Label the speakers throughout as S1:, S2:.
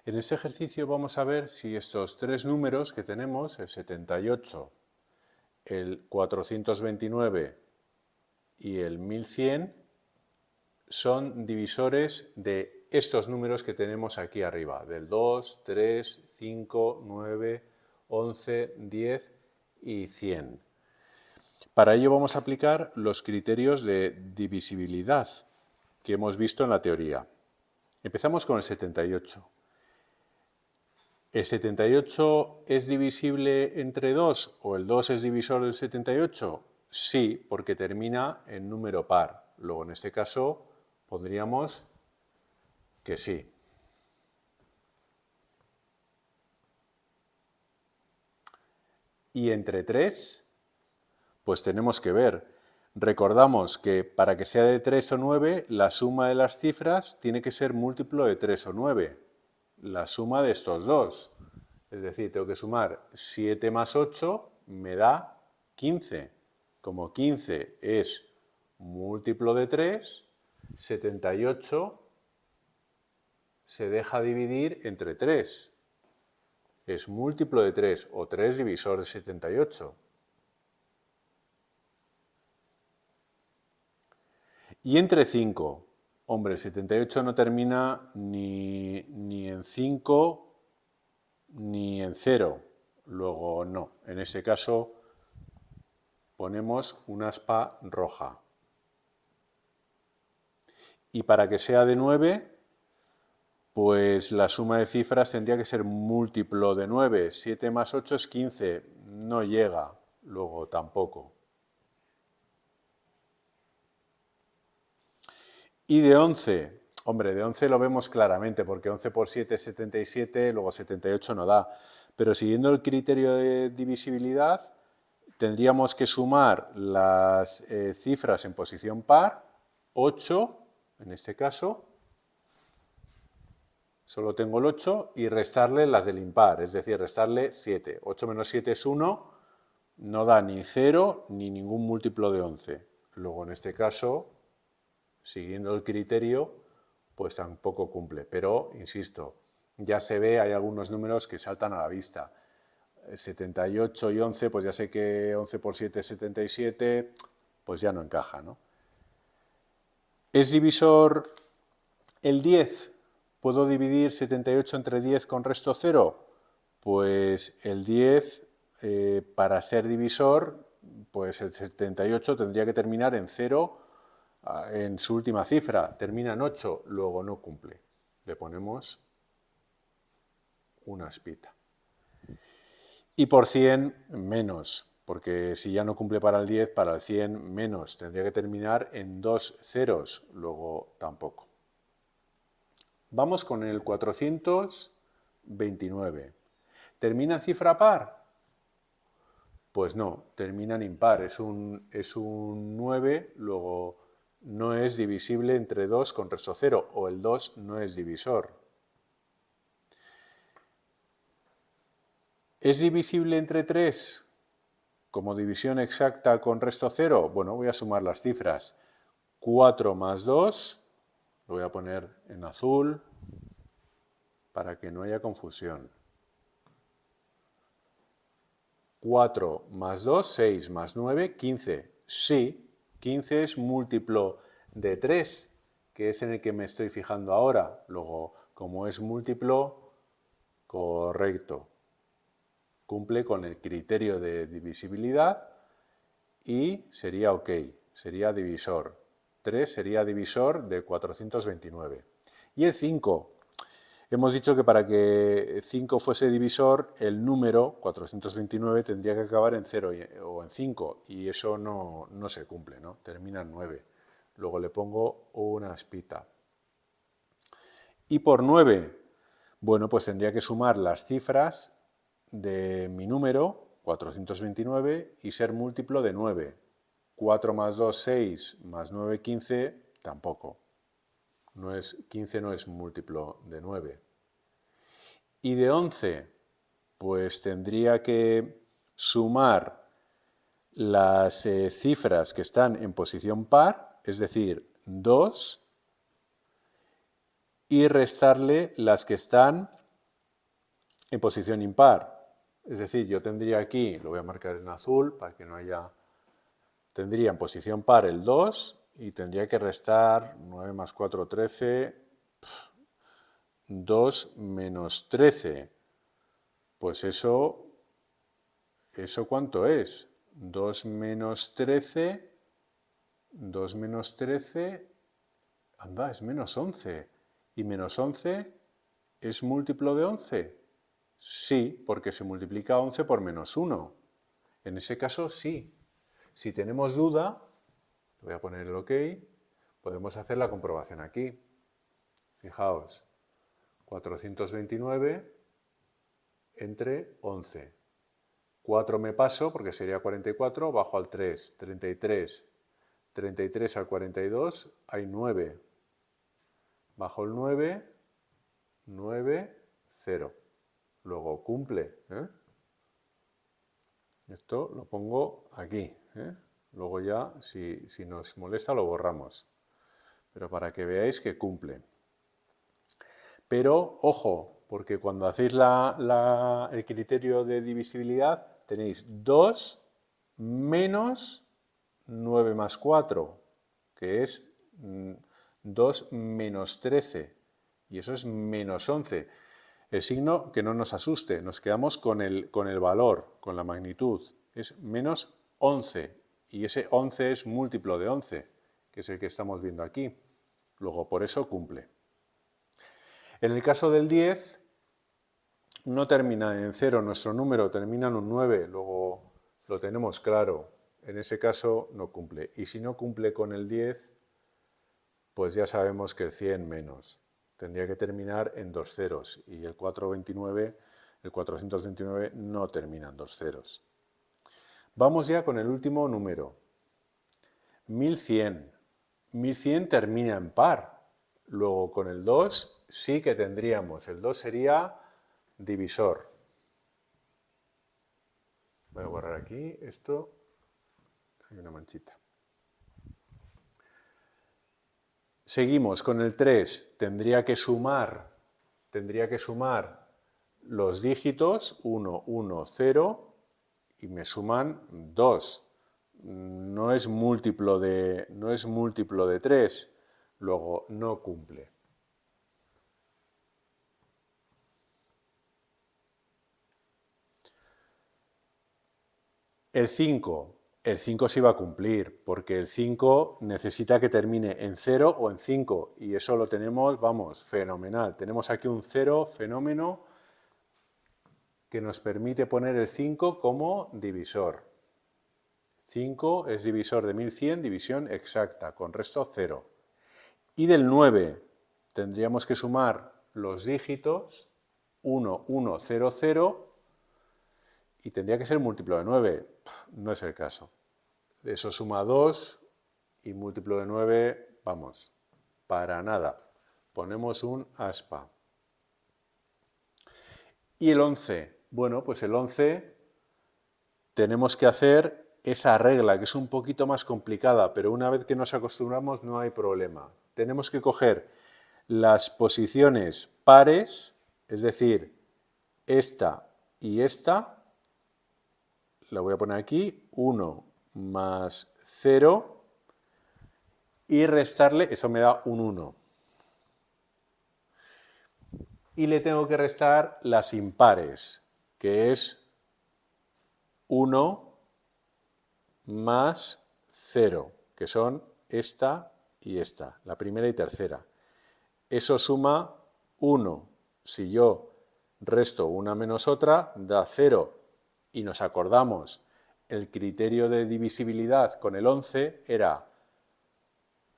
S1: En este ejercicio vamos a ver si estos tres números que tenemos, el 78, el 429 y el 1100, son divisores de estos números que tenemos aquí arriba, del 2, 3, 5, 9, 11, 10 y 100. Para ello vamos a aplicar los criterios de divisibilidad que hemos visto en la teoría. Empezamos con el 78. ¿El 78 es divisible entre 2 o el 2 es divisor del 78? Sí, porque termina en número par. Luego, en este caso, pondríamos que sí. Y entre 3, pues tenemos que ver. Recordamos que para que sea de 3 o 9, la suma de las cifras tiene que ser múltiplo de 3 o 9. La suma de estos dos. Es decir, tengo que sumar 7 más 8 me da 15. Como 15 es múltiplo de 3, 78 se deja dividir entre 3. Es múltiplo de 3 o 3 divisor de 78. Y entre 5, hombre, el 78 no termina ni en 5 ni en 0. Luego no, en ese caso ponemos una aspa roja. Y para que sea de 9, pues la suma de cifras tendría que ser múltiplo de 9. 7 más 8 es 15, no llega, luego tampoco. Y de 11, hombre, de 11 lo vemos claramente, porque 11 por 7 es 77, luego 78 no da. Pero siguiendo el criterio de divisibilidad, tendríamos que sumar las cifras en posición par, 8, en este caso, solo tengo el 8, y restarle las del impar, es decir, restarle 7. 8 menos 7 es 1, no da ni 0 ni ningún múltiplo de 11. Luego, en este caso, siguiendo el criterio, pues tampoco cumple. Pero, insisto, ya se ve, hay algunos números que saltan a la vista. 78 y 11, pues ya sé que 11 por 7 es 77, pues ya no encaja, ¿no? ¿Es divisor el 10? ¿Puedo dividir 78 entre 10 con resto 0? Pues el 10, para ser divisor, pues el 78 tendría que terminar en 0 en su última cifra. Termina en 8, luego no cumple. Le ponemos una aspita. Y por 100 menos, porque si ya no cumple para el 10, para el 100 menos. Tendría que terminar en 2 ceros, luego tampoco. Vamos con el 429. ¿Termina en cifra par? Pues no, termina en impar. Es un 9, luego no es divisible entre 2 con resto 0, o el 2 no es divisor. ¿Es divisible entre 3 como división exacta con resto 0? Bueno, voy a sumar las cifras. 4 más 2, lo voy a poner en azul para que no haya confusión. 4 más 2, 6 más 9, 15. Sí, 15 es múltiplo de 3, que es en el que me estoy fijando ahora. Luego, como es múltiplo, correcto. Cumple con el criterio de divisibilidad y sería ok, sería divisor. 3 sería divisor de 429. Y el 5. Hemos dicho que para que 5 fuese divisor, el número 429 tendría que acabar en 0 o en 5, y eso no se cumple, ¿no? Termina en 9. Luego le pongo una aspita. Y por 9, bueno, pues tendría que sumar las cifras de mi número, 429, y ser múltiplo de 9. 4 más 2, 6, más 9, 15, tampoco. 15 no es múltiplo de 9. Y de 11, pues tendría que sumar las cifras que están en posición par, es decir, 2, y restarle las que están en posición impar. Es decir, yo tendría aquí, lo voy a marcar en azul para que no haya... Tendría en posición par el 2 y tendría que restar 9 más 4, 13, 2 menos 13. Pues ¿eso cuánto es? 2 menos 13, 2 menos 13, anda, es menos 11. ¿Y menos 11 es múltiplo de 11? Sí, porque se multiplica 11 por menos 1. En ese caso, sí. Si tenemos duda, voy a poner el OK, podemos hacer la comprobación aquí. Fijaos, 429 entre 11. 4 me paso porque sería 44, bajo al 3, 33. 33 al 42 hay 9. Bajo el 9, 9, 0. Luego cumple. Esto lo pongo aquí. Luego ya, si nos molesta, lo borramos. Pero para que veáis que cumple. Pero, ojo, porque cuando hacéis el criterio de divisibilidad, tenéis 2 menos 9 más 4, que es 2 menos 13, y eso es menos 11. El signo que no nos asuste, nos quedamos con el valor, con la magnitud, es menos 11, y ese 11 es múltiplo de 11, que es el que estamos viendo aquí. Luego, por eso cumple. En el caso del 10, no termina en 0, nuestro número termina en un 9, luego lo tenemos claro. En ese caso no cumple. Y si no cumple con el 10, pues ya sabemos que el 100 menos. Tendría que terminar en 2 ceros. Y el 429 no termina en 2 ceros. Vamos ya con el último número. 1100. 1100 termina en par. Luego con el 2 sí que tendríamos. El 2 sería divisor. Voy a borrar aquí esto. Hay una manchita. Seguimos con el 3. Tendría que sumar los dígitos 1, 1, 0 y me suman 2. No es múltiplo de 3. Luego no cumple. El 5 sí va a cumplir, porque el 5 necesita que termine en 0 o en 5, y eso lo tenemos, vamos, fenomenal. Tenemos aquí un 0 fenómeno que nos permite poner el 5 como divisor. 5 es divisor de 1100, división exacta, con resto 0. Y del 9 tendríamos que sumar los dígitos 1, 1, 0, 0, y tendría que ser múltiplo de 9. No es el caso. Eso suma 2 y múltiplo de 9, vamos, para nada. Ponemos un aspa. Y el 11. Bueno, pues el 11 tenemos que hacer esa regla, que es un poquito más complicada, pero una vez que nos acostumbramos no hay problema. Tenemos que coger las posiciones pares, es decir, esta y esta, la voy a poner aquí, 1 más 0, y restarle, eso me da un 1. Y le tengo que restar las impares, que es 1 más 0, que son esta y esta, la primera y tercera. Eso suma 1. Si yo resto una menos otra, da 0. Y nos acordamos, el criterio de divisibilidad con el 11 era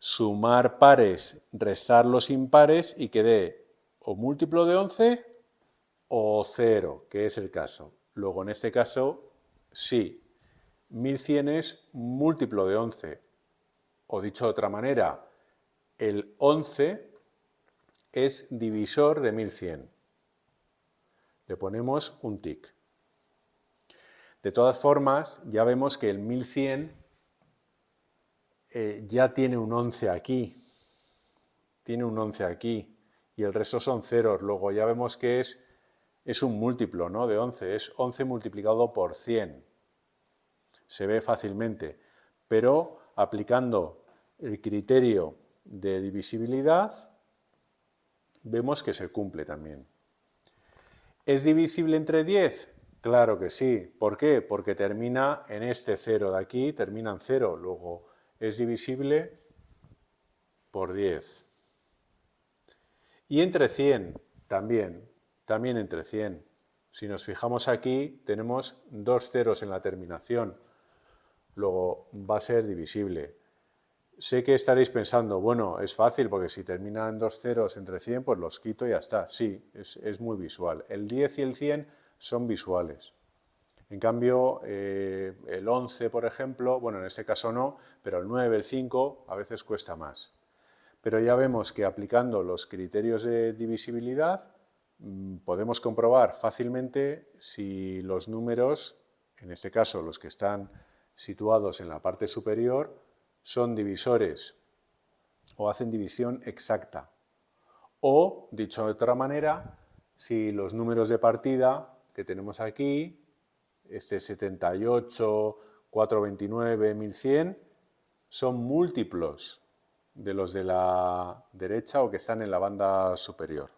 S1: sumar pares, restar los impares y que dé o múltiplo de 11 o 0, que es el caso. Luego, en este caso, sí, 1100 es múltiplo de 11. O dicho de otra manera, el 11 es divisor de 1100. Le ponemos un tic. De todas formas, ya vemos que el 1100 ya tiene un 11 aquí. Tiene un 11 aquí. Y el resto son ceros. Luego ya vemos que es es un múltiplo, ¿no?, de 11, es 11 multiplicado por 100. Se ve fácilmente, pero aplicando el criterio de divisibilidad, vemos que se cumple también. ¿Es divisible entre 10? Claro que sí. ¿Por qué? Porque termina en este 0 de aquí, termina en 0. Luego, es divisible por 10. Y entre 100, también entre 100. Si nos fijamos aquí, tenemos dos ceros en la terminación. Luego, va a ser divisible. Sé que estaréis pensando, bueno, es fácil porque si terminan dos ceros entre 100, pues los quito y ya está. Sí, es muy visual. El 10 y el 100 son visuales. En cambio, el 11, por ejemplo, bueno, en este caso no, pero el 9, el 5, a veces cuesta más. Pero ya vemos que aplicando los criterios de divisibilidad podemos comprobar fácilmente si los números, en este caso los que están situados en la parte superior, son divisores o hacen división exacta. O, dicho de otra manera, si los números de partida que tenemos aquí, este 78, 429, 1100, son múltiplos de los de la derecha o que están en la banda superior.